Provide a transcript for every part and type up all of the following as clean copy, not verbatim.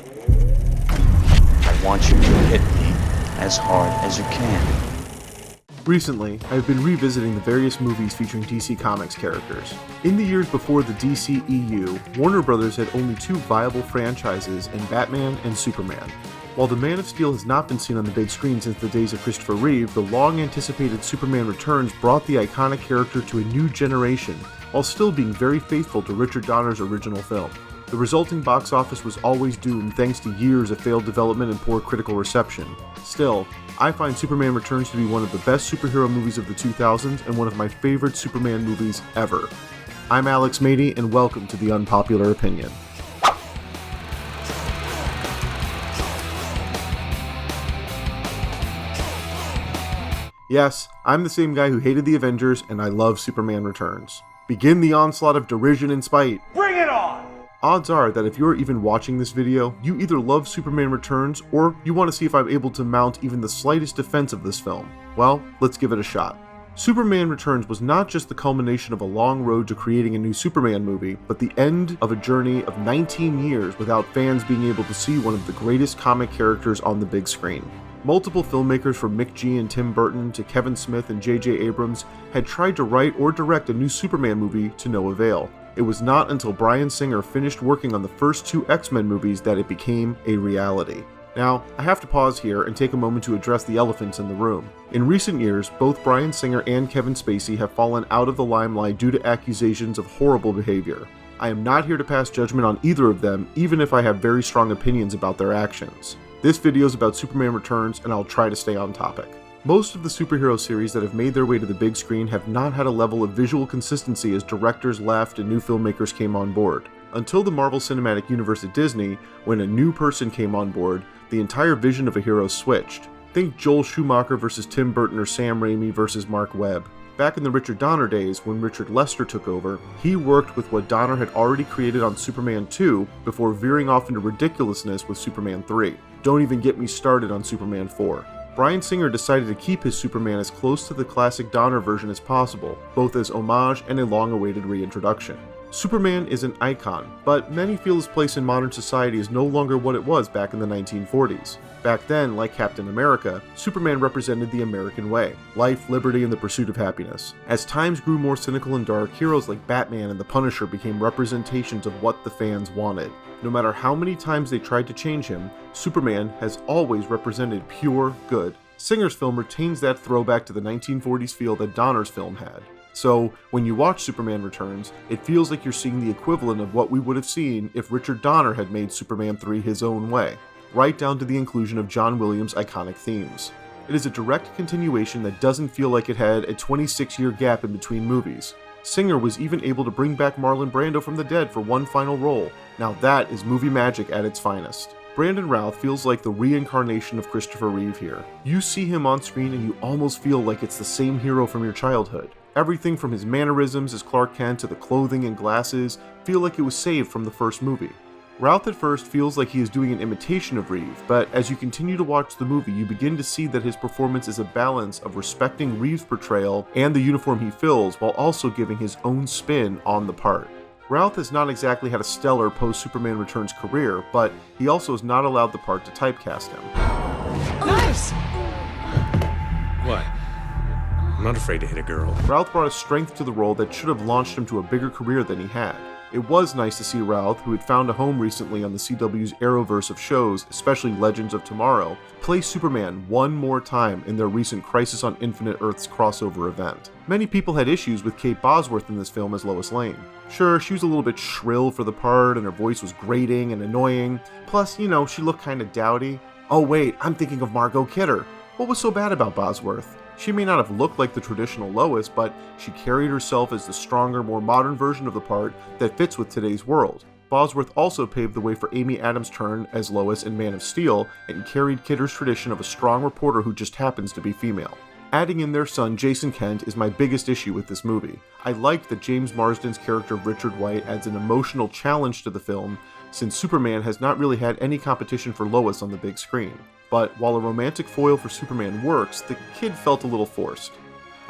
I want you to hit me as hard as you can. Recently, I've been revisiting the various movies featuring DC Comics characters. In the years before the DCEU, Warner Bros. Had only two viable franchises in Batman and Superman. While the Man of Steel has not been seen on the big screen since the days of Christopher Reeve, the long-anticipated Superman Returns brought the iconic character to a new generation, while still being very faithful to Richard Donner's original film. The resulting box office was always doomed thanks to years of failed development and poor critical reception. Still, I find Superman Returns to be one of the best superhero movies of the 2000s and one of my favorite Superman movies ever. I'm Alex Mady, and welcome to the Unpopular Opinion. Yes, I'm the same guy who hated the Avengers, and I love Superman Returns. Begin the onslaught of derision and spite. Bring it on! Odds are that if you're even watching this video, you either love Superman Returns or you want to see if I'm able to mount even the slightest defense of this film. Well, let's give it a shot. Superman Returns was not just the culmination of a long road to creating a new Superman movie, but the end of a journey of 19 years without fans being able to see one of the greatest comic characters on the big screen. Multiple filmmakers from Mick G and Tim Burton to Kevin Smith and J.J. Abrams had tried to write or direct a new Superman movie to no avail. It was not until Bryan Singer finished working on the first two X-Men movies that it became a reality. Now, I have to pause here and take a moment to address the elephants in the room. In recent years, both Bryan Singer and Kevin Spacey have fallen out of the limelight due to accusations of horrible behavior. I am not here to pass judgment on either of them, even if I have very strong opinions about their actions. This video is about Superman Returns, and I'll try to stay on topic. Most of the superhero series that have made their way to the big screen have not had a level of visual consistency as directors left and new filmmakers came on board. Until the Marvel Cinematic Universe at Disney, when a new person came on board, the entire vision of a hero switched. Think Joel Schumacher versus Tim Burton or Sam Raimi versus Mark Webb. Back in the Richard Donner days, when Richard Lester took over, he worked with what Donner had already created on Superman 2 before veering off into ridiculousness with Superman 3. Don't even get me started on Superman 4. Bryan Singer decided to keep his Superman as close to the classic Donner version as possible, both as homage and a long-awaited reintroduction. Superman is an icon, but many feel his place in modern society is no longer what it was back in the 1940s. Back then, like Captain America, Superman represented the American way: life, liberty, and the pursuit of happiness. As times grew more cynical and dark, heroes like Batman and the Punisher became representations of what the fans wanted. No matter how many times they tried to change him, Superman has always represented pure good. Singer's film retains that throwback to the 1940s feel that Donner's film had. So, when you watch Superman Returns, it feels like you're seeing the equivalent of what we would have seen if Richard Donner had made Superman 3 his own way, right down to the inclusion of John Williams' iconic themes. It is a direct continuation that doesn't feel like it had a 26-year gap in between movies. Singer was even able to bring back Marlon Brando from the dead for one final role. Now that is movie magic at its finest. Brandon Routh feels like the reincarnation of Christopher Reeve here. You see him on screen and you almost feel like it's the same hero from your childhood. Everything from his mannerisms as Clark Kent to the clothing and glasses feel like it was saved from the first movie. Routh at first feels like he is doing an imitation of Reeve, but as you continue to watch the movie, you begin to see that his performance is a balance of respecting Reeve's portrayal and the uniform he fills, while also giving his own spin on the part. Routh has not exactly had a stellar post-Superman Returns career, but he also has not allowed the part to typecast him. Nice! What? I'm not afraid to hit a girl. Routh brought a strength to the role that should have launched him to a bigger career than he had. It was nice to see Routh, who had found a home recently on the CW's Arrowverse of shows, especially Legends of Tomorrow, play Superman one more time in their recent Crisis on Infinite Earths crossover event. Many people had issues with Kate Bosworth in this film as Lois Lane. Sure, she was a little bit shrill for the part, and her voice was grating and annoying. Plus, she looked kinda dowdy. Oh wait, I'm thinking of Margot Kidder. What was so bad about Bosworth? She may not have looked like the traditional Lois, but she carried herself as the stronger, more modern version of the part that fits with today's world. Bosworth also paved the way for Amy Adams' turn as Lois in Man of Steel, and carried Kidder's tradition of a strong reporter who just happens to be female. Adding in their son, Jason Kent, is my biggest issue with this movie. I liked that James Marsden's character of Richard White adds an emotional challenge to the film, since Superman has not really had any competition for Lois on the big screen. But while a romantic foil for Superman works, the kid felt a little forced.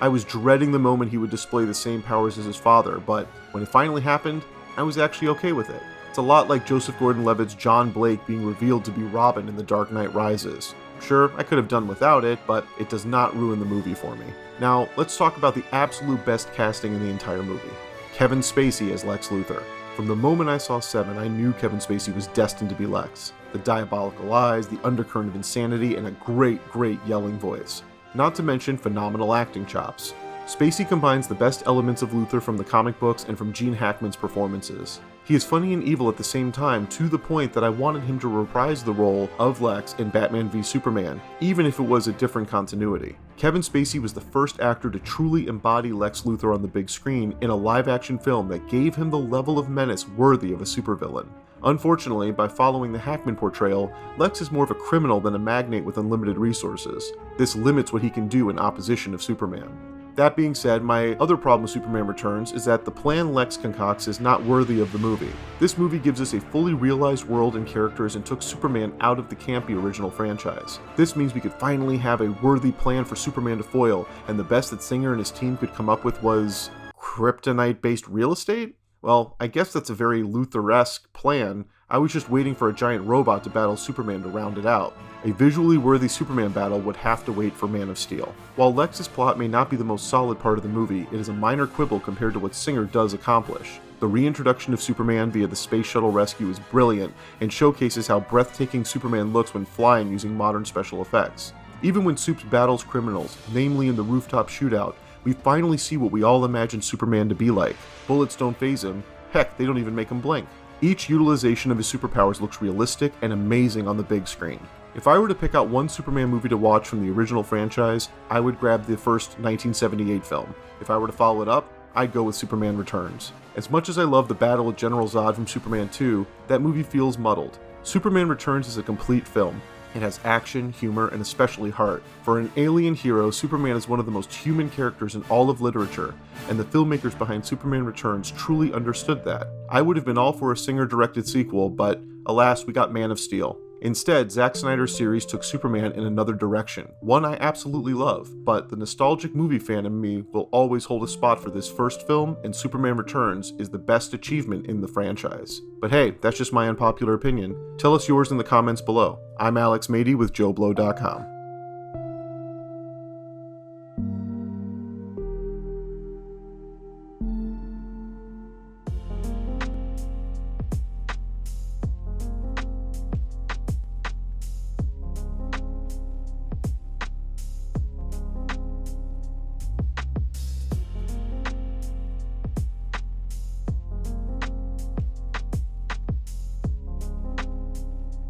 I was dreading the moment he would display the same powers as his father, but when it finally happened, I was actually okay with it. It's a lot like Joseph Gordon-Levitt's John Blake being revealed to be Robin in The Dark Knight Rises. Sure, I could have done without it, but it does not ruin the movie for me. Now, let's talk about the absolute best casting in the entire movie. Kevin Spacey as Lex Luthor. From the moment I saw Seven, I knew Kevin Spacey was destined to be Lex. The diabolical eyes, the undercurrent of insanity, and a great yelling voice. Not to mention phenomenal acting chops. Spacey combines the best elements of Luthor from the comic books and from Gene Hackman's performances. He is funny and evil at the same time, to the point that I wanted him to reprise the role of Lex in Batman v Superman, even if it was a different continuity. Kevin Spacey was the first actor to truly embody Lex Luthor on the big screen in a live-action film that gave him the level of menace worthy of a supervillain. Unfortunately, by following the Hackman portrayal, Lex is more of a criminal than a magnate with unlimited resources. This limits what he can do in opposition of Superman. That being said, my other problem with Superman Returns is that the plan Lex concocts is not worthy of the movie. This movie gives us a fully realized world and characters and took Superman out of the campy original franchise. This means we could finally have a worthy plan for Superman to foil, and the best that Singer and his team could come up with was kryptonite-based real estate? Well, I guess that's a very Luthor-esque plan. I was just waiting for a giant robot to battle Superman to round it out. A visually worthy Superman battle would have to wait for Man of Steel. While Lex's plot may not be the most solid part of the movie, it is a minor quibble compared to what Singer does accomplish. The reintroduction of Superman via the space shuttle rescue is brilliant and showcases how breathtaking Superman looks when flying using modern special effects. Even when Supes battles criminals, namely in the rooftop shootout, we finally see what we all imagined Superman to be like. Bullets don't faze him. Heck, they don't even make him blink. Each utilization of his superpowers looks realistic and amazing on the big screen. If I were to pick out one Superman movie to watch from the original franchise, I would grab the first 1978 film. If I were to follow it up, I'd go with Superman Returns. As much as I love the battle with General Zod from Superman 2, that movie feels muddled. Superman Returns is a complete film. It has action, humor, and especially heart. For an alien hero, Superman is one of the most human characters in all of literature, and the filmmakers behind Superman Returns truly understood that. I would have been all for a Singer-directed sequel, but alas, we got Man of Steel. Instead, Zack Snyder's series took Superman in another direction, one I absolutely love, but the nostalgic movie fan in me will always hold a spot for this first film, and Superman Returns is the best achievement in the franchise. But hey, that's just my unpopular opinion. Tell us yours in the comments below. I'm Alex Mady with JOBLO.com.